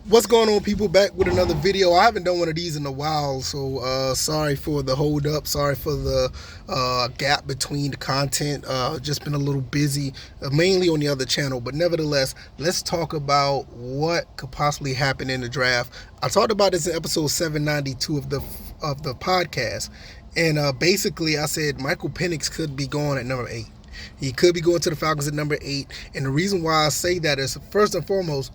What's going on, people? Back with another video. I haven't done one of these in a while, so sorry for the hold up. Sorry for the gap between the content. Just been a little busy, mainly on the other channel. But nevertheless, let's talk about what could possibly happen in the draft. I talked about this in episode 792 of the podcast, and basically I said Michael Penix could be going at number 8. He could be going to the Falcons at number 8, and the reason why I say that is first and foremost,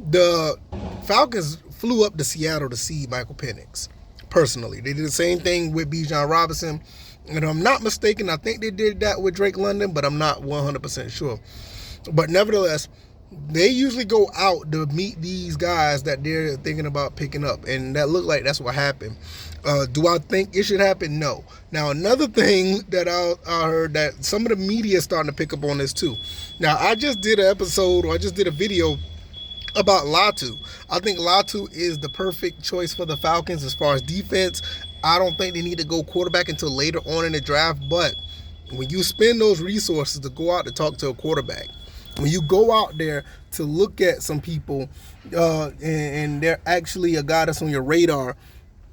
the Falcons flew up to Seattle to see Michael Penix. Personally, they did the same thing with Bijan Robinson, and I'm not mistaken, I think they did that with Drake London, but I'm not 100% sure. But nevertheless, they usually go out to meet these guys that they're thinking about picking up, and that looked like that's what happened. Do I think it should happen? No. Now, another thing that I heard that some of the media is starting to pick up on this too. Now, I just did a video about Latu. I think Latu is the perfect choice for the Falcons as far as defense. I don't think they need to go quarterback until later on in the draft, but when you spend those resources to go out to talk to a quarterback, when you go out there to look at some people and they're actually a guy that's on your radar,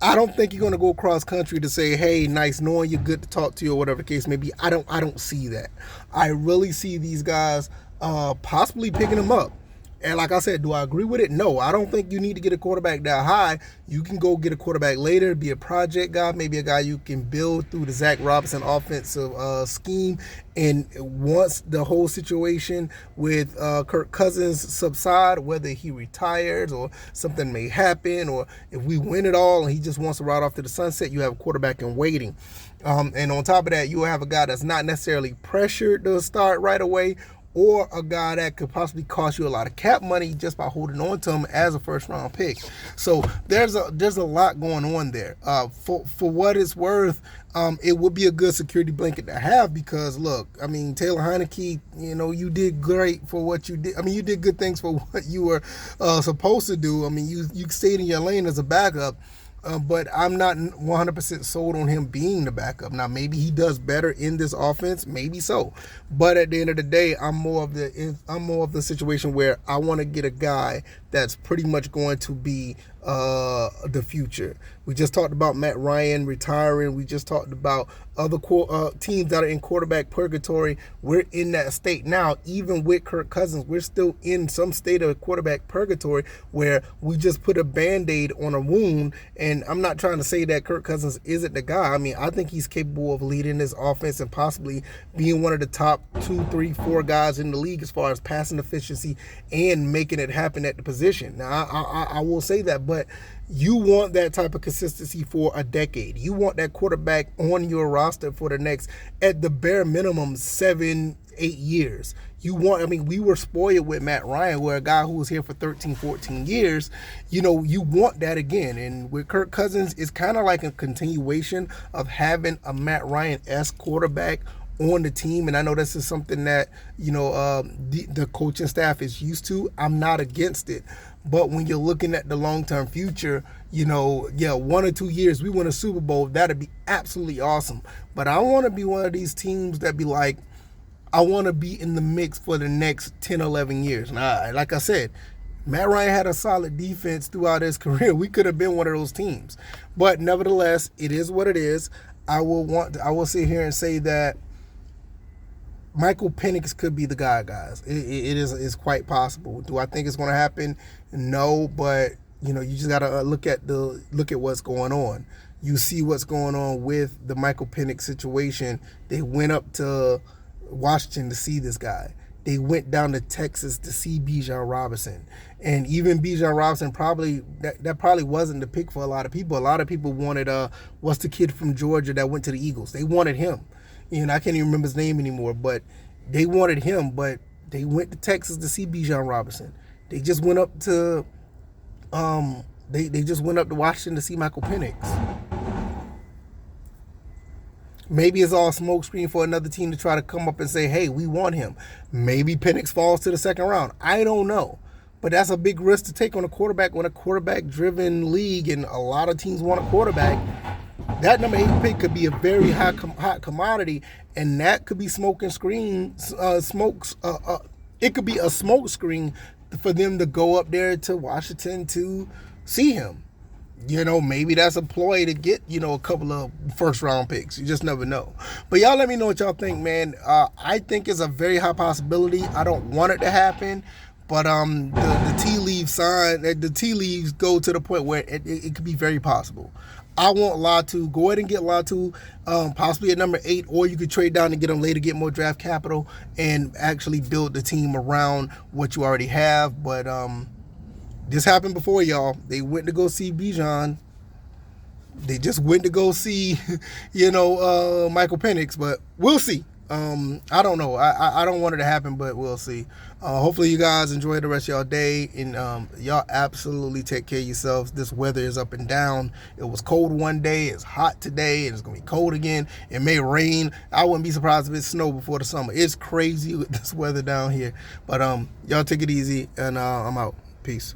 I don't think you're going to go cross country to say, hey, nice knowing you, good to talk to you, or whatever the case may be. I don't see that. I really see these guys possibly picking them up. And like I said, do I agree with it? No, I don't think you need to get a quarterback that high. You can go get a quarterback later, be a project guy, maybe a guy you can build through the Zach Robinson offensive scheme. And once the whole situation with Kirk Cousins subside, whether he retires or something may happen, or if we win it all and he just wants to ride off to the sunset, you have a quarterback in waiting. And on top of that, you have a guy that's not necessarily pressured to start right away, or a guy that could possibly cost you a lot of cap money just by holding on to him as a first-round pick. So there's a lot going on there. For what it's worth, it would be a good security blanket to have because, look, I mean, Taylor Heineke, you did great for what you did. I mean, you did good things for what you were supposed to do. I mean, you stayed in your lane as a backup. But I'm not 100% sold on him being the backup. Now, maybe he does better in this offense, maybe so. But at the end of the day, I'm more of the situation where I want to get a guy that's pretty much going to be the future. We just talked about Matt Ryan retiring. We just talked about other teams that are in quarterback purgatory. We're in that state now. Even with Kirk Cousins, we're still in some state of quarterback purgatory where we just put a Band-Aid on a wound. And I'm not trying to say that Kirk Cousins isn't the guy. I mean, I think he's capable of leading this offense and possibly being one of the top 2, 3, 4 guys in the league as far as passing efficiency and making it happen at the position. Now, I will say that, but you want that type of consistency for a decade. You want that quarterback on your roster for the next, at the bare minimum, 7, 8 years. We were spoiled with Matt Ryan, where a guy who was here for 13, 14 years, you want that again. And with Kirk Cousins, it's kind of like a continuation of having a Matt Ryan-esque quarterback on the team. And I know this is something that, the coaching staff is used to. I'm not against it. But when you're looking at the long-term future, 1 or 2 years, we win a Super Bowl, that'd be absolutely awesome. But I want to be one of these teams that be like, I want to be in the mix for the next 10, 11 years. Now, like I said, Matt Ryan had a solid defense throughout his career. We could have been one of those teams. But nevertheless, it is what it is. I will sit here and say that Michael Penix could be the guy, guys. It's quite possible. Do I think it's going to happen? No, but you just got to look at what's going on. You see what's going on with the Michael Penix situation. They went up to Washington to see this guy. They went down to Texas to see Bijan Robinson. And even Bijan Robinson that probably wasn't the pick for a lot of people. A lot of people wanted what's the kid from Georgia that went to the Eagles? They wanted him. I can't even remember his name anymore, but they wanted him, but they went to Texas to see Bijan Robinson. They just went up to they just went up to Washington to see Michael Penix. Maybe it's all smokescreen for another team to try to come up and say, hey, we want him. Maybe Penix falls to the second round. I don't know. But that's a big risk to take on a quarterback when a quarterback-driven league and a lot of teams want a quarterback. That number 8 pick could be a very hot commodity, and that could be it could be a smoke screen for them to go up there to Washington to see him. Maybe that's a ploy to get, a couple of first round picks. You just never know. But y'all let me know what y'all think, man. I think it's a very high possibility. I don't want it to happen. But the tea leaves go to the point where it could be very possible. I want Latu. Go ahead and get Latu, possibly at number 8, or you could trade down and get him later, get more draft capital, and actually build the team around what you already have. But this happened before, y'all. They went to go see Bijan. They just went to go see, Michael Penix. But we'll see. I don't know. I don't want it to happen, but we'll see. Hopefully you guys enjoy the rest of y'all day, and y'all absolutely take care of yourselves. This weather is up and down. It was cold one day, it's hot today, and it's gonna be cold again. It may rain. I wouldn't be surprised if it snowed before the summer. It's crazy with this weather down here. But y'all take it easy, and I'm out. Peace.